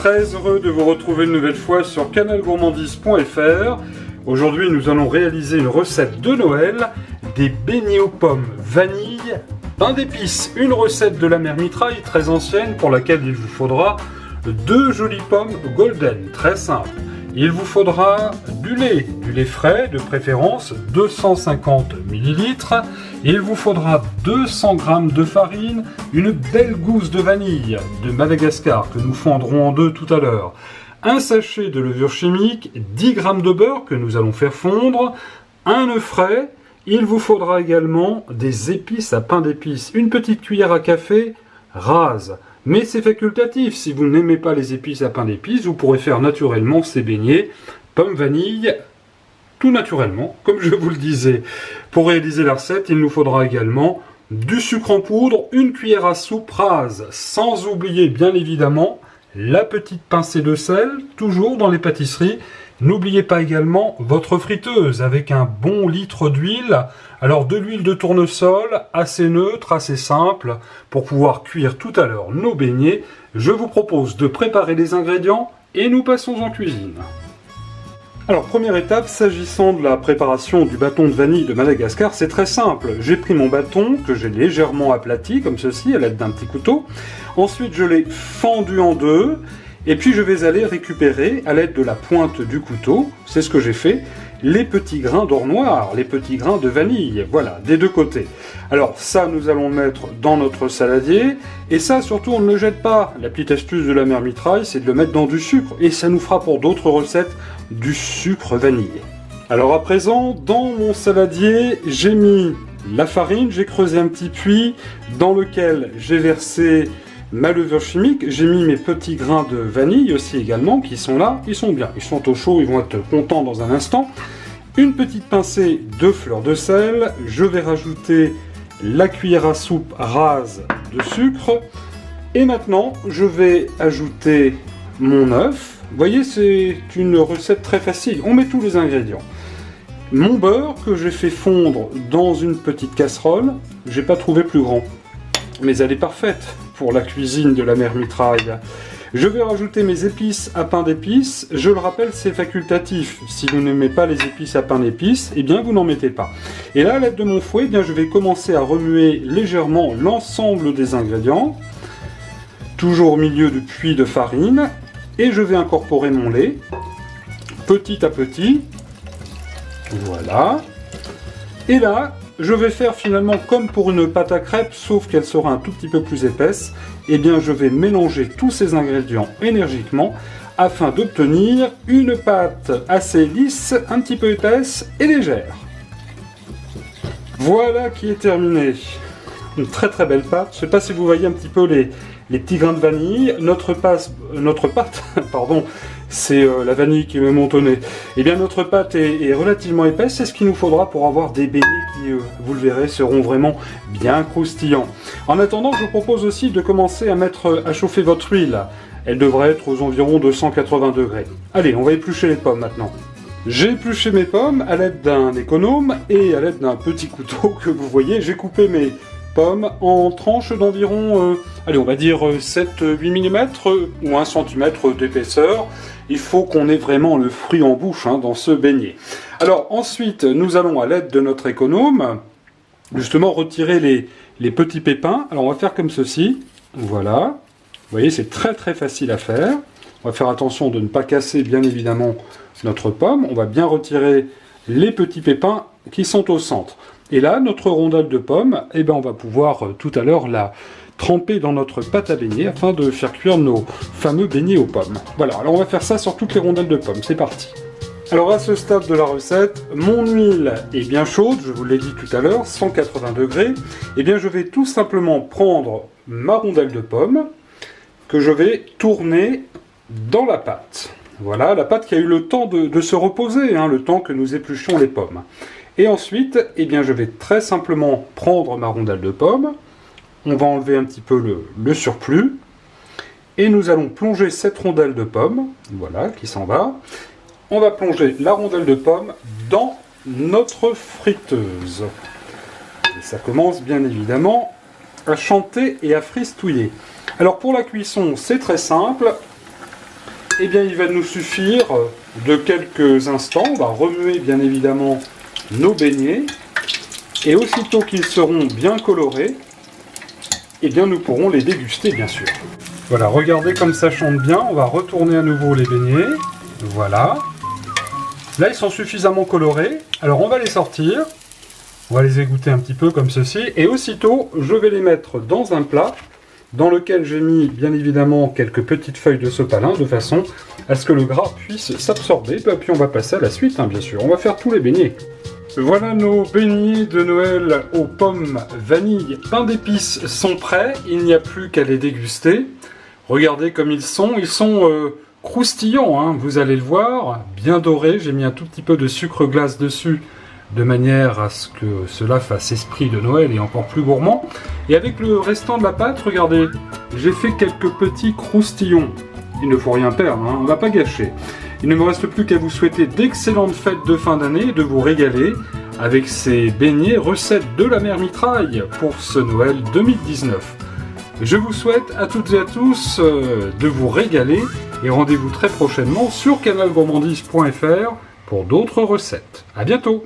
très heureux de vous retrouver une nouvelle fois sur canalgourmandise.fr. Aujourd'hui, nous allons réaliser une recette de Noël, des beignets aux pommes vanille, pain d'épices, une recette de la mère Mitraille très ancienne pour laquelle il vous faudra 2 jolies pommes golden, très simple. Il vous faudra du lait frais de préférence, 250 ml. Il vous faudra 200 g de farine, une belle gousse de vanille de Madagascar que nous fendrons en deux tout à l'heure, un sachet de levure chimique, 10 g de beurre que nous allons faire fondre, un œuf frais. Il vous faudra également des épices à pain d'épices, une petite cuillère à café rase. Mais c'est facultatif, si vous n'aimez pas les épices à pain d'épices, vous pourrez faire naturellement ces beignets pommes vanille, tout naturellement, comme je vous le disais. Pour réaliser la recette, il nous faudra également du sucre en poudre, une cuillère à soupe rase, sans oublier bien évidemment la petite pincée de sel, toujours dans les pâtisseries. N'oubliez pas également votre friteuse avec un bon litre d'huile. Alors de l'huile de tournesol, assez neutre, assez simple, pour pouvoir cuire tout à l'heure nos beignets. Je vous propose de préparer les ingrédients et nous passons en cuisine. Alors première étape, s'agissant de la préparation du bâton de vanille de Madagascar, c'est très simple. J'ai pris mon bâton que j'ai légèrement aplati comme ceci à l'aide d'un petit couteau. Ensuite je l'ai fendu en deux. Et puis je vais aller récupérer, à l'aide de la pointe du couteau, c'est ce que j'ai fait, les petits grains d'or noir, les petits grains de vanille, voilà, des deux côtés. Alors ça, nous allons le mettre dans notre saladier, et ça, surtout, on ne le jette pas. La petite astuce de la mère Mitraille, c'est de le mettre dans du sucre, et ça nous fera pour d'autres recettes du sucre vanillé. Alors à présent, dans mon saladier, j'ai mis la farine, j'ai creusé un petit puits dans lequel j'ai versé ma levure chimique, j'ai mis mes petits grains de vanille aussi également, qui sont là, ils sont bien, ils sont au chaud, ils vont être contents dans un instant. Une petite pincée de fleur de sel, je vais rajouter la cuillère à soupe rase de sucre, et maintenant je vais ajouter mon œuf. Vous voyez, c'est une recette très facile, on met tous les ingrédients. Mon beurre que j'ai fait fondre dans une petite casserole, j'ai pas trouvé plus grand, mais elle est parfaite pour la cuisine de la mère Mitraille. Je vais rajouter mes épices à pain d'épices. Je le rappelle, c'est facultatif. Si vous n'aimez pas les épices à pain d'épices, eh bien vous n'en mettez pas. Et là, à l'aide de mon fouet, eh bien, je vais commencer à remuer légèrement l'ensemble des ingrédients, toujours au milieu du puits de farine, et je vais incorporer mon lait, petit à petit. Voilà. Et là, je vais faire finalement comme pour une pâte à crêpes, sauf qu'elle sera un tout petit peu plus épaisse. Eh bien, je vais mélanger tous ces ingrédients énergiquement afin d'obtenir une pâte assez lisse, un petit peu épaisse et légère. Voilà qui est terminé. Une très très belle pâte. Je ne sais pas si vous voyez un petit peu les petits grains de vanille. Notre pâte, pardon, c'est la vanille qui me monte au nez. Eh bien, notre pâte est relativement épaisse, c'est ce qu'il nous faudra pour avoir des beignets qui, vous le verrez, seront vraiment bien croustillants. En attendant, je vous propose aussi de commencer à mettre à chauffer votre huile. Elle devrait être aux environs de 180 degrés. Allez, on va éplucher les pommes maintenant. J'ai épluché mes pommes à l'aide d'un économe et à l'aide d'un petit couteau que vous voyez. J'ai coupé mes pommes en tranches d'environ, allez, on va dire 7-8 mm ou 1 cm d'épaisseur. Il faut qu'on ait vraiment le fruit en bouche dans ce beignet. Alors ensuite, nous allons à l'aide de notre économe, justement retirer les petits pépins. Alors on va faire comme ceci, voilà. Vous voyez, c'est très très facile à faire. On va faire attention de ne pas casser bien évidemment notre pomme. On va bien retirer les petits pépins qui sont au centre. Et là, notre rondelle de pomme, eh ben, on va pouvoir tout à l'heure la tremper dans notre pâte à beignets afin de faire cuire nos fameux beignets aux pommes. Voilà, alors on va faire ça sur toutes les rondelles de pommes, c'est parti. Alors à ce stade de la recette, mon huile est bien chaude, je vous l'ai dit tout à l'heure, 180 degrés. Eh bien je vais tout simplement prendre ma rondelle de pomme que je vais tourner dans la pâte. Voilà, la pâte qui a eu le temps de se reposer, le temps que nous épluchions les pommes. Et ensuite, eh bien, je vais très simplement prendre ma rondelle de pomme, on va enlever un petit peu le surplus, et nous allons plonger cette rondelle de pomme, voilà, qui s'en va. On va plonger la rondelle de pomme dans notre friteuse. Et ça commence bien évidemment à chanter et à fristouiller. Alors pour la cuisson, c'est très simple. eh bien il va nous suffire de quelques instants. On va remuer bien évidemment nos beignets. Et aussitôt qu'ils seront bien colorés, eh bien nous pourrons les déguster bien sûr. Voilà, regardez comme ça chante bien. On va retourner à nouveau les beignets. Voilà. Là ils sont suffisamment colorés. Alors on va les sortir. On va les égoutter un petit peu comme ceci. Et aussitôt, je vais les mettre dans un plat dans lequel j'ai mis bien évidemment quelques petites feuilles de sopalin de façon à ce que le gras puisse s'absorber. Puis on va passer à la suite, bien sûr. On va faire tous les beignets. Voilà, nos beignets de Noël aux pommes, vanille, pain d'épices sont prêts. Il n'y a plus qu'à les déguster. Regardez comme ils sont. Ils sont croustillants, hein, vous allez le voir. Bien dorés. J'ai mis un tout petit peu de sucre glace dessus de manière à ce que cela fasse esprit de Noël et encore plus gourmand. Et avec le restant de la pâte, regardez, j'ai fait quelques petits croustillons. Il ne faut rien perdre, hein, on ne va pas gâcher. Il ne me reste plus qu'à vous souhaiter d'excellentes fêtes de fin d'année et de vous régaler avec ces beignets recettes de la mère Mitraille pour ce Noël 2019. Je vous souhaite à toutes et à tous de vous régaler et rendez-vous très prochainement sur canalgourmandise.fr pour d'autres recettes. À bientôt!